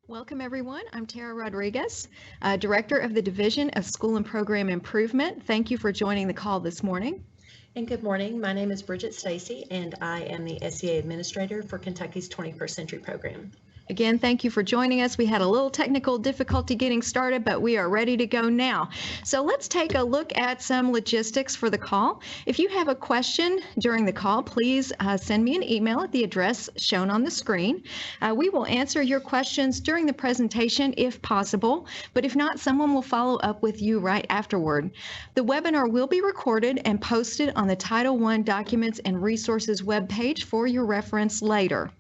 Welcome, everyone. I'm Tara Rodriguez, Director of the Division of School and Program Improvement. Thank you for joining the call this morning. And good morning. My name is Bridget Stacy, and I am the SEA Administrator for Kentucky's 21st Century Program. Again, thank you for joining us. We had a little technical difficulty getting started, but we are ready to go now. So let's take a look at some logistics for the call. If you have a question during the call, please send me an email at the address shown on the screen. We will answer your questions during the presentation if possible, but if not, someone will follow up with you right afterward. The webinar will be recorded and posted on the Title I Documents and Resources webpage for your reference later.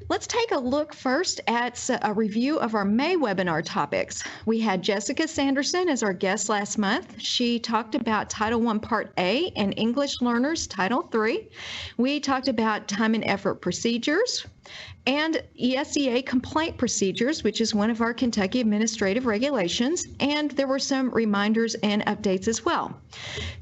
Let's take a look first at a review of our May webinar topics. We had Jessica Sanderson as our guest last month. She talked about Title I Part A and English Learners Title III. We talked about time and effort procedures and ESEA complaint procedures, which is one of our Kentucky administrative regulations, and there were some reminders and updates as well.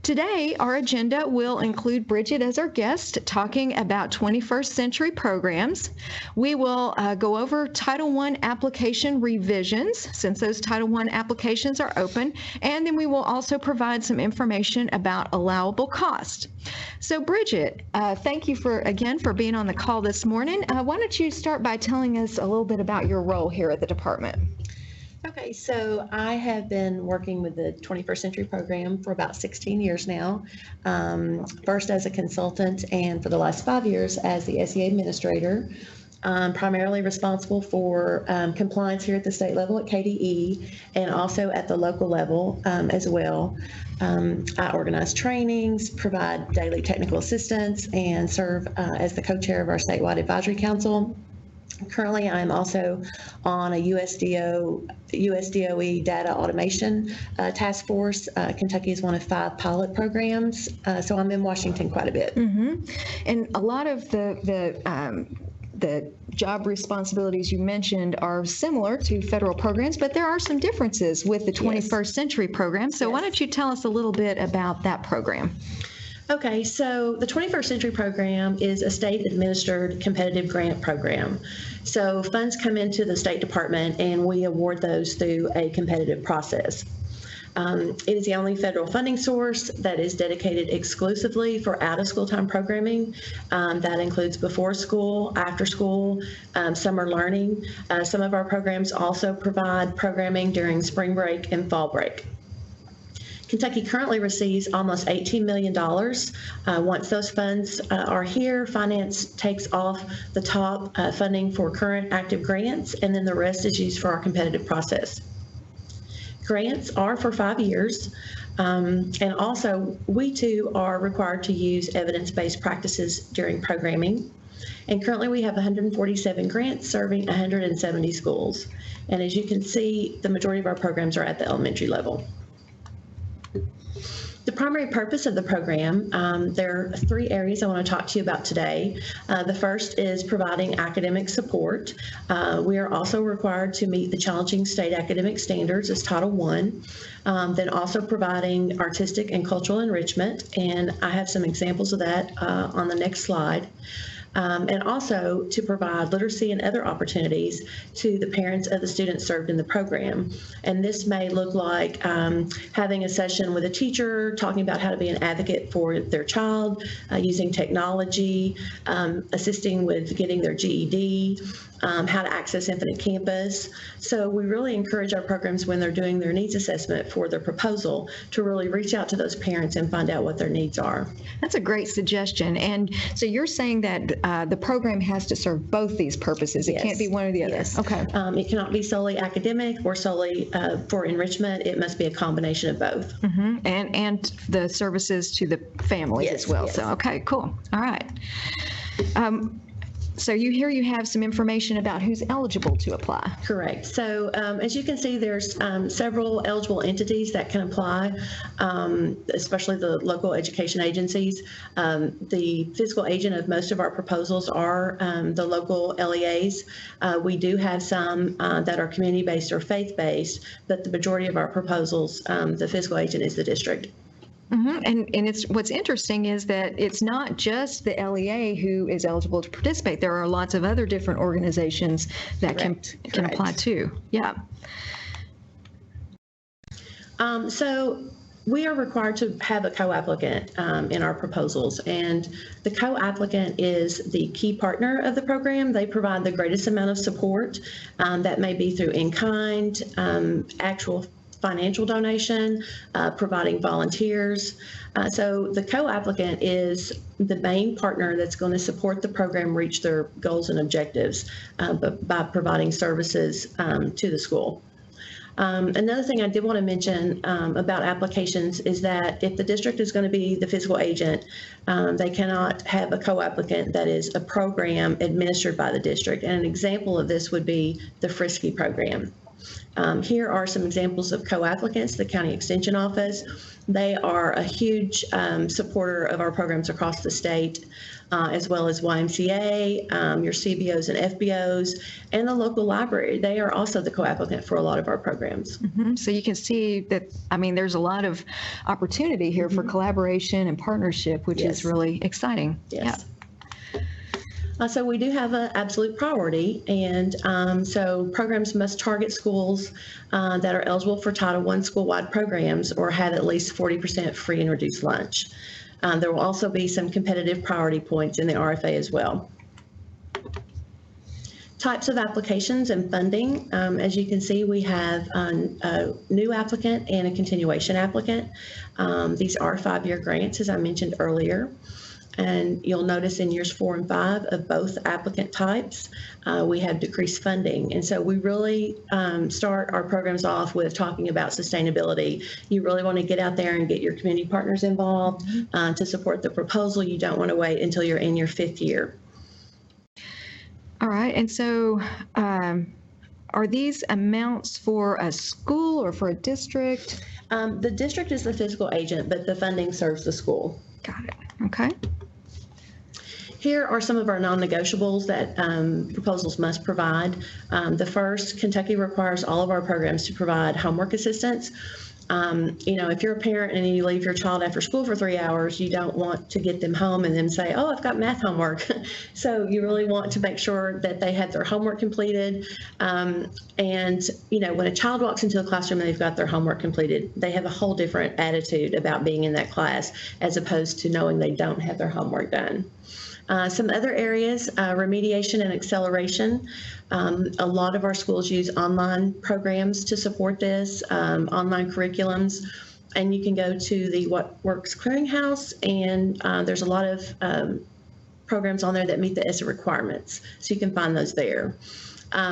Today, our agenda will include Bridget as our guest, talking about 21st century programs. We will go over Title I application revisions, since those Title I applications are open, and then we will also provide some information about allowable cost. So Bridget, thank you again for being on the call this morning. Why don't you start by telling us a little bit about your role here at the department? Okay, so I have been working with the 21st Century Program for about 16 years now, first as a consultant and for the last 5 years as the SEA Administrator. I'm primarily responsible for compliance here at the state level at KDE and also at the local level as well. I organize trainings, provide daily technical assistance, and serve as the co-chair of our statewide advisory council. Currently, I'm also on a USDOE data automation task force. Kentucky is one of 5 pilot programs, so I'm in Washington quite a bit. Mm-hmm. And a lot of the job responsibilities you mentioned are similar to federal programs, but there are some differences with the 21st Century Program. So why don't you tell us a little bit about that program? Okay, so the 21st Century Program is a state-administered competitive grant program. So funds come into the State Department and we award those through a competitive process. It is the only federal funding source that is dedicated exclusively for out-of-school time programming. That includes before school, after school, summer learning. Some of our programs also provide programming during spring break and fall break. Kentucky currently receives almost $18 million. Once those funds are here, finance takes off the top funding for current active grants, and then the rest is used for our competitive process. Grants are for 5 years, and also we too are required to use evidence-based practices during programming. And currently we have 147 grants serving 170 schools. And as you can see, the majority of our programs are at the elementary level. The primary purpose of the program, there are 3 areas I want to talk to you about today. The first is providing academic support. We are also required to meet the challenging state academic standards as Title I. Then also providing artistic and cultural enrichment, and I have some examples of that on the next slide. And also to provide literacy and other opportunities to the parents of the students served in the program. And this may look like having a session with a teacher, talking about how to be an advocate for their child, using technology, assisting with getting their GED, how to access Infinite Campus. So we really encourage our programs when they're doing their needs assessment for their proposal to really reach out to those parents and find out what their needs are. That's a great suggestion. And so you're saying that the program has to serve both these purposes. It can't be one or the other. Yes. Okay. It cannot be solely academic or solely for enrichment. It must be a combination of both. Mm-hmm. And the services to the families as well. Yes. So, okay, cool. All right. So here you have some information about who's eligible to apply. Correct. So as you can see, there's several eligible entities that can apply, especially the local education agencies. The physical agent of most of our proposals are the local LEAs. We do have some that are community-based or faith-based, but the majority of our proposals, the physical agent is the district. And it's what's interesting is that it's not just the LEA who is eligible to participate. There are lots of other different organizations that can apply too. Yeah. So we are required to have a co-applicant in our proposals, and the co-applicant is the key partner of the program. They provide the greatest amount of support. That may be through in-kind, actual financial donation, providing volunteers. So the co-applicant is the main partner that's going to support the program reach their goals and objectives by providing services to the school. Another thing I did want to mention about applications is that if the district is going to be the physical agent, they cannot have a co-applicant that is a program administered by the district. And an example of this would be the Frisky program. Here are some examples of co-applicants: the County Extension Office. They are a huge supporter of our programs across the state, as well as YMCA, your CBOs and FBOs, and the local library. They are also the co-applicant for a lot of our programs. So you can see that, I mean, there's a lot of opportunity here for collaboration and partnership, which is really exciting. Yes. Yeah. So we do have an absolute priority, and so programs must target schools that are eligible for Title I school-wide programs or have at least 40% free and reduced lunch. There will also be some competitive priority points in the RFA as well. Types of applications and funding. As you can see, we have a new applicant and a continuation applicant. These are 5-year grants, as I mentioned earlier. And you'll notice in years 4 and 5 of both applicant types, we have decreased funding. And so we really start our programs off with talking about sustainability. You really want to get out there and get your community partners involved to support the proposal. You don't want to wait until you're in your 5th year. All right. And so are these amounts for a school or for a district? The district is the physical agent, but the funding serves the school. Got it. Okay. Here are some of our non-negotiables that proposals must provide. The first, Kentucky requires all of our programs to provide homework assistance. You know, if you're a parent and you leave your child after school for 3 hours, you don't want to get them home and then say, oh, I've got math homework. So you really want to make sure that they have their homework completed. And, you know, when a child walks into a classroom and they've got their homework completed, they have a whole different attitude about being in that class as opposed to knowing they don't have their homework done. Some other areas, remediation and acceleration. A lot of our schools use online programs to support this, online curriculums. And you can go to the What Works Clearinghouse, and there's a lot of programs on there that meet the ESSA requirements. So you can find those there.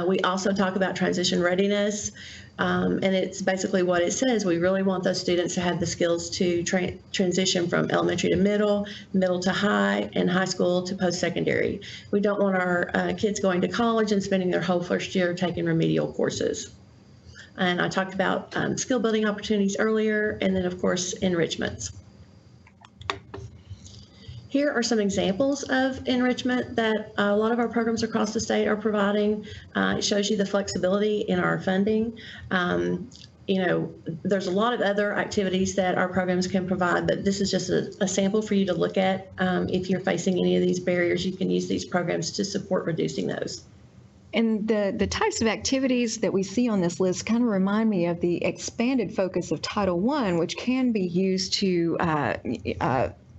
We also talk about transition readiness. And it's basically what it says. We really want those students to have the skills to transition from elementary to middle, middle to high, and high school to post-secondary. We don't want our kids going to college and spending their whole first year taking remedial courses. And I talked about skill building opportunities earlier, and then of course enrichments. Here are some examples of enrichment that a lot of our programs across the state are providing. It shows you the flexibility in our funding. You know, there's a lot of other activities that our programs can provide, but this is just a sample for you to look at. If you're facing any of these barriers, you can use these programs to support reducing those. And the types of activities that we see on this list kind of remind me of the expanded focus of Title I, which can be used to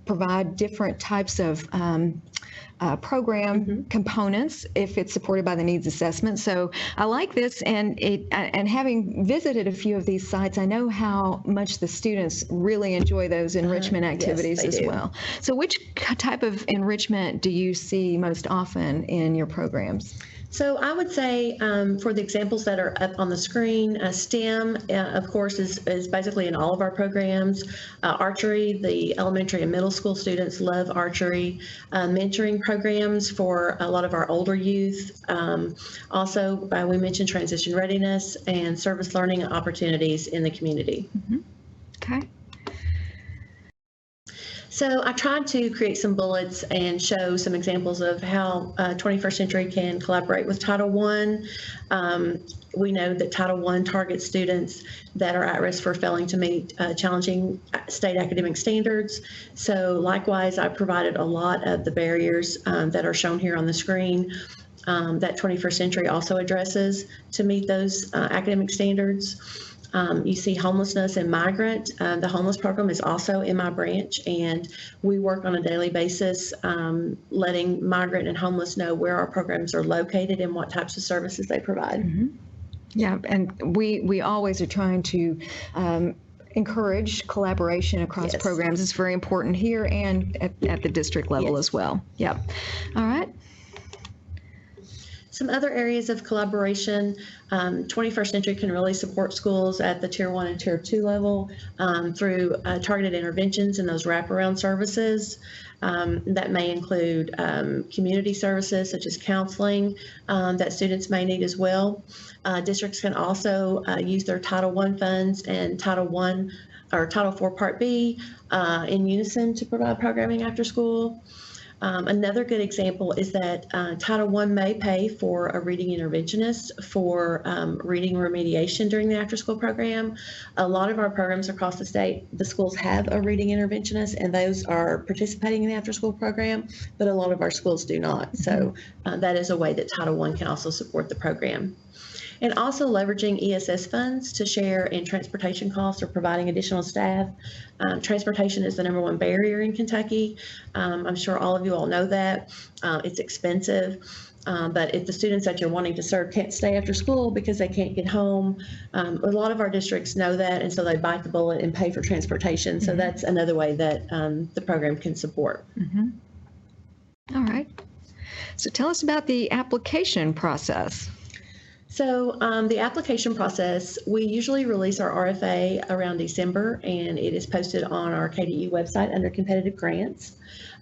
provide different types of program components if it's supported by the needs assessment. So I like this, and having visited a few of these sites, I know how much the students really enjoy those enrichment activities as well. So which type of enrichment do you see most often in your programs? So I would say for the examples that are up on the screen, STEM, of course, is basically in all of our programs. Archery, the elementary and middle school students love archery. Mentoring programs for a lot of our older youth. Also, we mentioned transition readiness and service learning opportunities in the community. Okay. So I tried to create some bullets and show some examples of how 21st Century can collaborate with Title I. We know that Title I targets students that are at risk for failing to meet challenging state academic standards. So likewise, I provided a lot of the barriers that are shown here on the screen that 21st Century also addresses to meet those academic standards. You see homelessness and migrant. The homeless program is also in my branch, and we work on a daily basis letting migrant and homeless know where our programs are located and what types of services they provide. Mm-hmm. Yeah, and we always are trying to encourage collaboration across programs. It's very important here and at the district level as well. Yep. All right. Some other areas of collaboration, 21st Century can really support schools at the Tier 1 and Tier 2 level through targeted interventions and those wraparound services. That may include community services such as counseling that students may need as well. Districts can also use their Title I funds and Title I or Title IV Part B in unison to provide programming after school. Another good example is that Title I may pay for a reading interventionist for reading remediation during the after-school program. A lot of our programs across the state, the schools have a reading interventionist, and those are participating in the after-school program, but a lot of our schools do not. So that is a way that Title I can also support the program. And also leveraging ESS funds to share in transportation costs or providing additional staff. Transportation is the #1 barrier in Kentucky. I'm sure all of you all know that. It's expensive. But if the students that you're wanting to serve can't stay after school because they can't get home, a lot of our districts know that, and so they bite the bullet and pay for transportation. So that's another way that the program can support. All right. So tell us about the application process. So the application process, we usually release our RFA around December, and it is posted on our KDU website under competitive grants.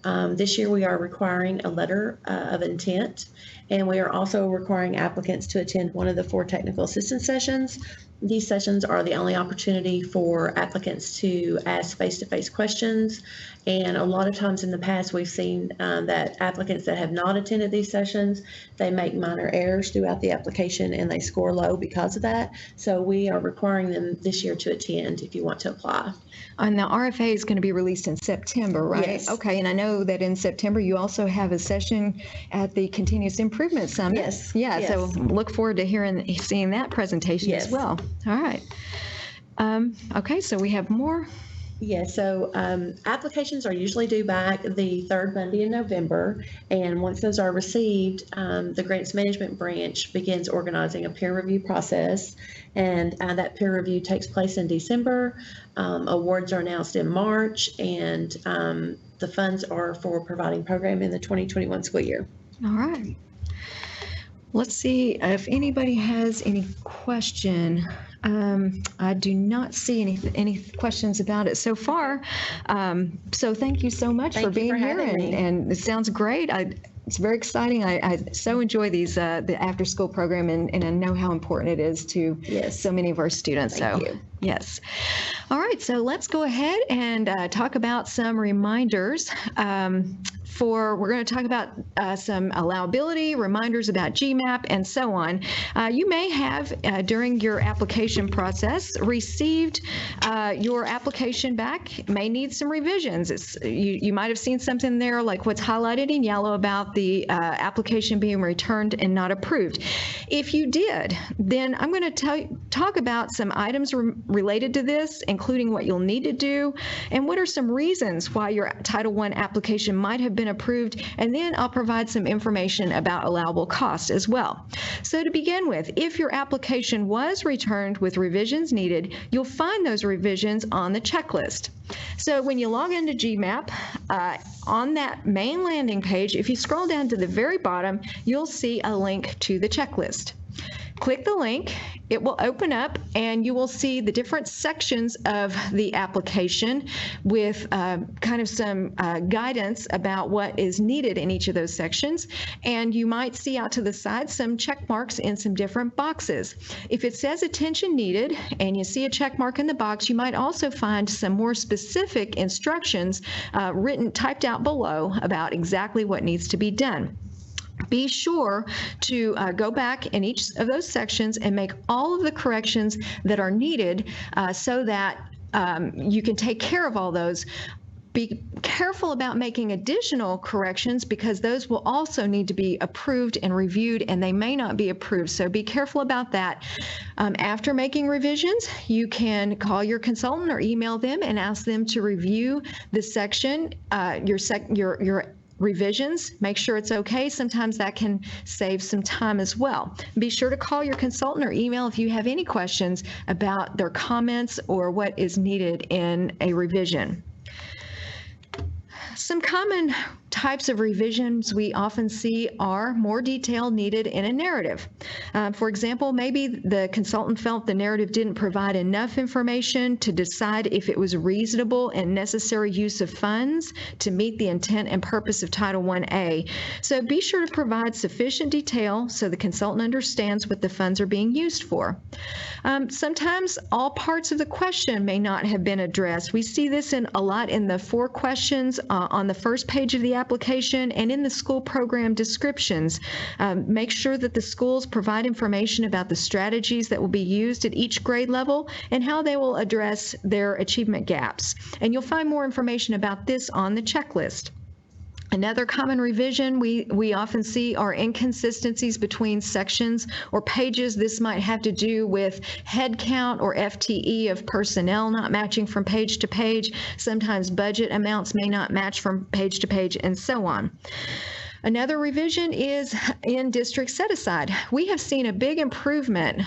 This year we are requiring a letter of intent, and we are also requiring applicants to attend one of the 4 technical assistance sessions. These sessions are the only opportunity for applicants to ask face-to-face questions, and a lot of times in the past we've seen that applicants that have not attended these sessions, they make minor errors throughout the application and they score low because of that. So we are requiring them this year to attend if you want to apply. And the RFA is going to be released in September, right? Yes. Okay, and I know that in September you also have a session at the Continuous Improvement Summit. Yes. Yeah, Yes. so look forward to seeing that presentation as well. All right. Okay, so we have more. Yeah, so applications are usually due back the 3rd Monday in November, and once those are received, the Grants Management Branch begins organizing a peer review process, and that peer review takes place in December. Awards are announced in March, and the funds are for providing program in the 2021 school year. All right. Let's see if anybody has any question. I do not see any questions about it so far. So thank you so much for being here, and it sounds great. It's very exciting. I so enjoy these the after school program, and I know how important it is to so many of our students. Thank you. Yes. All right, so let's go ahead and talk about some reminders. We're going to talk about some allowability, reminders about GMAP, and so on. You may have, during your application process, received your application back, may need some revisions. You might have seen something there like what's highlighted in yellow about the application being returned and not approved. If you did, then I'm going to talk about some items related to this, including what you'll need to do, and what are some reasons why your Title I application might have been approved, and then I'll provide some information about allowable costs as well. So to begin with, if your application was returned with revisions needed, you'll find those revisions on the checklist. So when you log into GMAP, on that main landing page, if you scroll down to the very bottom, you'll see a link to the checklist. Click the link. It will open up and you will see the different sections of the application with kind of some guidance about what is needed in each of those sections. And you might see out to the side some check marks in some different boxes. If it says attention needed and you see a check mark in the box, you might also find some more specific instructions typed out below about exactly what needs to be done. Be sure to go back in each of those sections and make all of the corrections that are needed so that you can take care of all those. Be careful about making additional corrections because those will also need to be approved and reviewed, and they may not be approved. So be careful about that. After making revisions, you can call your consultant or email them and ask them to review the section, your revisions, make sure it's okay. Sometimes that can save some time as well. Be sure to call your consultant or email if you have any questions about their comments or what is needed in a revision. Some common types of revisions we often see are more detail needed in a narrative. For example, maybe the consultant felt the narrative didn't provide enough information to decide if it was reasonable and necessary use of funds to meet the intent and purpose of Title I-A. So be sure to provide sufficient detail so the consultant understands what the funds are being used for. Sometimes all parts of the question may not have been addressed. We see this a lot in the 4 questions on the first page of the application and in the school program descriptions. Make sure that the schools provide information about the strategies that will be used at each grade level and how they will address their achievement gaps. And you'll find more information about this on the checklist. Another common revision we often see are inconsistencies between sections or pages. This might have to do with head count or FTE of personnel not matching from page to page. Sometimes budget amounts may not match from page to page, and so on. Another revision is in district set-aside. We have seen a big improvement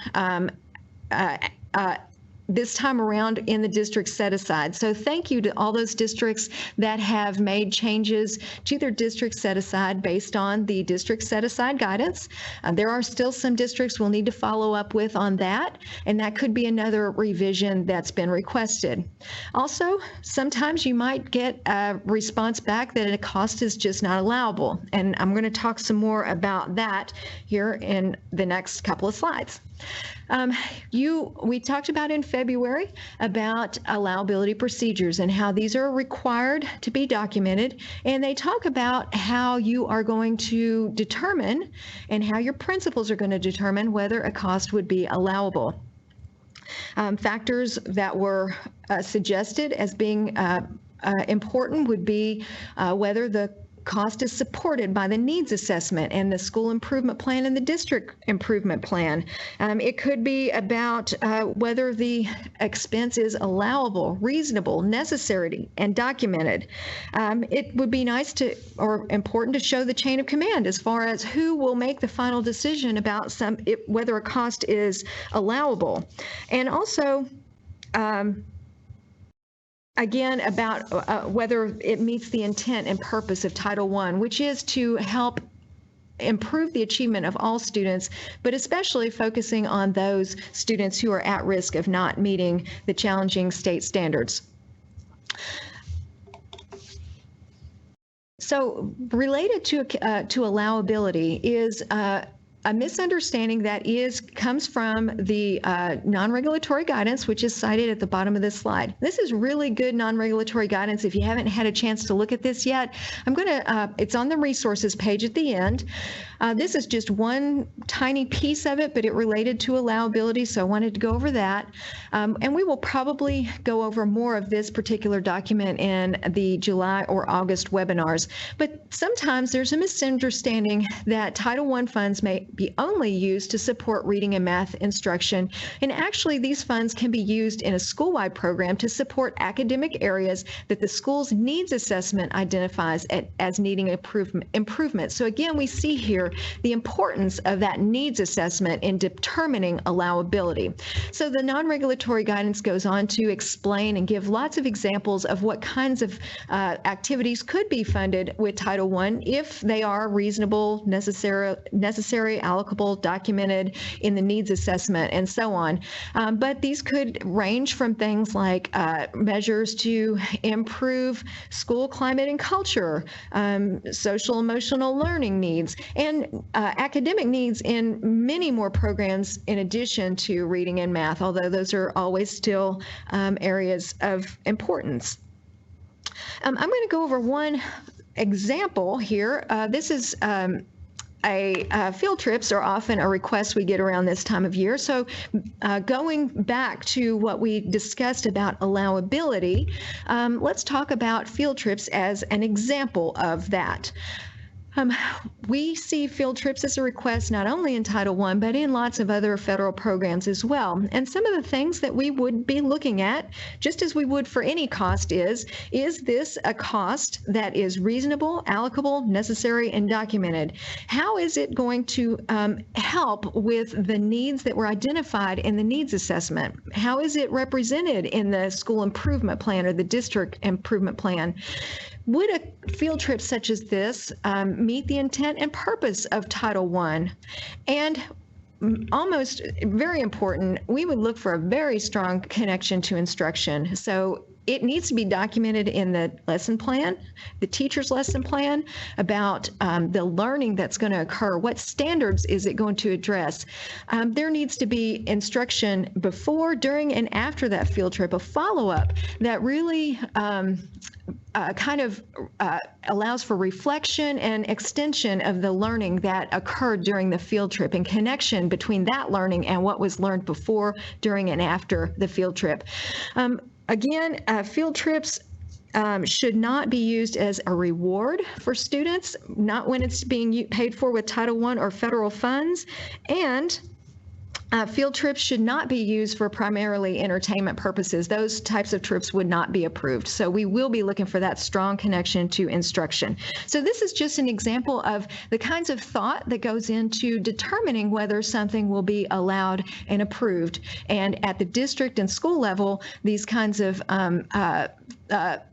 this time around in the district set-aside. So thank you to all those districts that have made changes to their district set-aside based on the district set-aside guidance. There are still some districts we'll need to follow up with on that, and that could be another revision that's been requested. Also, sometimes you might get a response back that a cost is just not allowable, and I'm going to talk some more about that here in the next couple of slides. We talked about in February about allowability procedures and how these are required to be documented, and they talk about how you are going to determine and how your principals are going to determine whether a cost would be allowable. Factors that were suggested as being important would be whether the cost is supported by the needs assessment and the school improvement plan and the district improvement plan. It could be about whether the expense is allowable, reasonable, necessary, and documented. It would be nice or important to show the chain of command as far as who will make the final decision about whether a cost is allowable. And also, again, about whether it meets the intent and purpose of Title I, which is to help improve the achievement of all students, but especially focusing on those students who are at risk of not meeting the challenging state standards. So related to allowability is a misunderstanding that comes from the non-regulatory guidance, which is cited at the bottom of this slide. This is really good non-regulatory guidance. If you haven't had a chance to look at this yet, it's on the resources page at the end. This is just one tiny piece of it, but it related to allowability, so I wanted to go over that. And we will probably go over more of this particular document in the July or August webinars. But sometimes there's a misunderstanding that Title I funds may be only used to support reading and math instruction, and actually these funds can be used in a school-wide program to support academic areas that the school's needs assessment identifies as needing improvement. So again, we see here the importance of that needs assessment in determining allowability. So the non-regulatory guidance goes on to explain and give lots of examples of what kinds of activities could be funded with Title I if they are reasonable, necessary, allocable, documented in the needs assessment, and so on. But these could range from things like measures to improve school climate and culture, social emotional learning needs, and academic needs in many more programs in addition to reading and math, although those are always still areas of importance. I'm going to go over one example here. This is field trips are often a request we get around this time of year. So going back to what we discussed about allowability, let's talk about field trips as an example of that. We see field trips as a request not only in Title I, but in lots of other federal programs as well. And some of the things that we would be looking at, just as we would for any cost, is this a cost that is reasonable, allocable, necessary, and documented? How is it going to help with the needs that were identified in the needs assessment? How is it represented in the school improvement plan or the district improvement plan? Would a field trip such as this meet the intent and purpose of Title I? And almost very important, we would look for a very strong connection to instruction. So it needs to be documented in the lesson plan, the teacher's lesson plan, about the learning that's going to occur. What standards is it going to address? There needs to be instruction before, during, and after that field trip, a follow-up that really allows for reflection and extension of the learning that occurred during the field trip, and connection between that learning and what was learned before, during, and after the field trip. Again, field trips should not be used as a reward for students, not when it's being paid for with Title I or federal funds, and field trips should not be used for primarily entertainment purposes. Those types of trips would not be approved. So we will be looking for that strong connection to instruction. So this is just an example of the kinds of thought that goes into determining whether something will be allowed and approved. And at the district and school level, these kinds of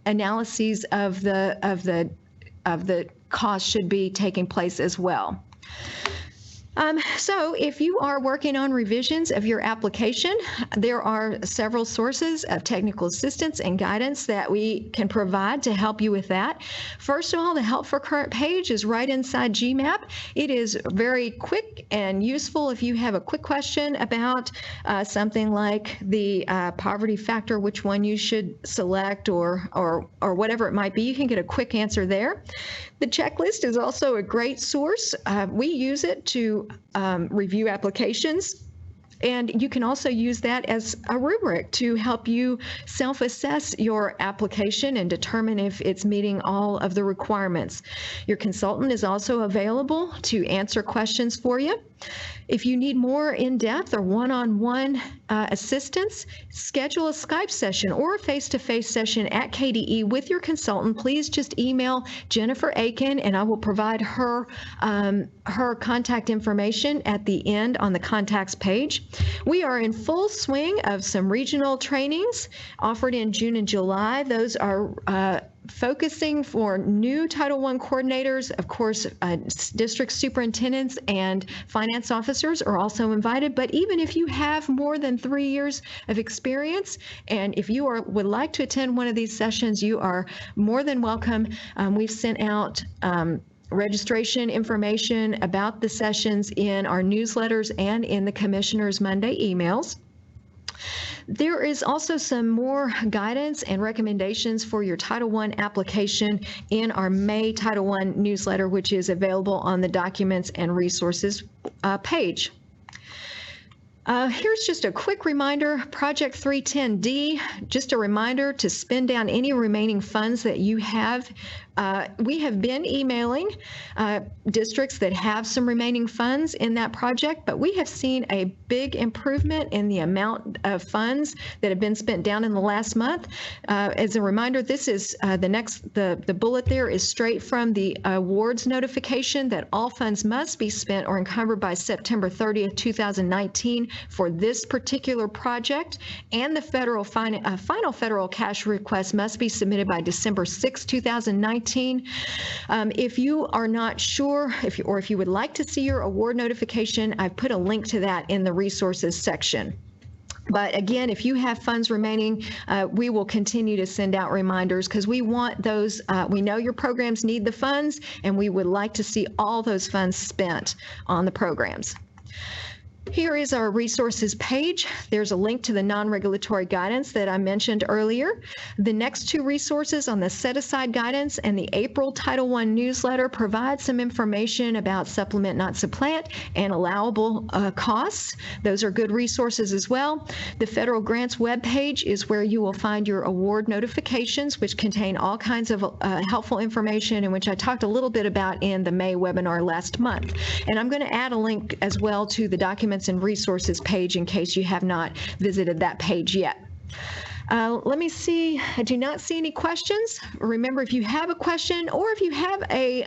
analyses of the cost should be taking place as well. So if you are working on revisions of your application, there are several sources of technical assistance and guidance that we can provide to help you with that. First of all, the Help for Current page is right inside GMAP. It is very quick and useful if you have a quick question about something like the poverty factor, which one you should select, or whatever it might be. You can get a quick answer there. The checklist is also a great source. We use it to review applications, and you can also use that as a rubric to help you self-assess your application and determine if it's meeting all of the requirements. Your consultant is also available to answer questions for you. If you need more in-depth or one-on-one assistance, schedule a Skype session or a face-to-face session at KDE with your consultant. Please just email Jennifer Aiken, and I will provide her her contact information at the end on the contacts page. We are in full swing of some regional trainings offered in June and July. Those are focusing for new Title I coordinators. Of course, district superintendents and finance officers are also invited, but even if you have more than 3 years of experience, and if you would like to attend one of these sessions, you are more than welcome. We've sent out registration information about the sessions in our newsletters and in the Commissioner's Monday emails. There is also some more guidance and recommendations for your Title I application in our May Title I newsletter, which is available on the Documents and Resources page. Here's just a quick reminder, Project 310D, just a reminder to spend down any remaining funds that you have. We have been emailing districts that have some remaining funds in that project, but we have seen a big improvement in the amount of funds that have been spent down in the last month. As a reminder, this is the bullet there is straight from the awards notification that all funds must be spent or encumbered by September 30th, 2019 for this particular project, and the final federal cash request must be submitted by December 6, 2019. 2019. If you are not sure, if you would like to see your award notification, I've put a link to that in the resources section. But again, if you have funds remaining, we will continue to send out reminders because we want those, we know your programs need the funds, and we would like to see all those funds spent on the programs. Here is our resources page. There's a link to the non-regulatory guidance that I mentioned earlier. The next two resources on the set-aside guidance and the April Title I newsletter provide some information about supplement, not supplant, and allowable costs. Those are good resources as well. The federal grants webpage is where you will find your award notifications, which contain all kinds of helpful information, and which I talked a little bit about in the May webinar last month. And I'm going to add a link as well to the documents and resources page in case you have not visited that page yet. Let me see. I do not see any questions. Remember, if you have a question or if you have a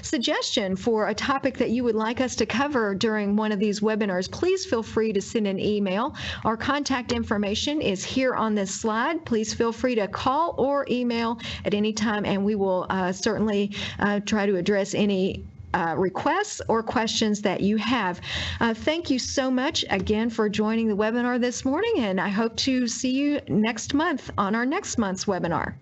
suggestion for a topic that you would like us to cover during one of these webinars, please feel free to send an email. Our contact information is here on this slide. Please feel free to call or email at any time, and we will certainly try to address any requests or questions that you have. Thank you so much again for joining the webinar this morning, and I hope to see you next month on our next month's webinar.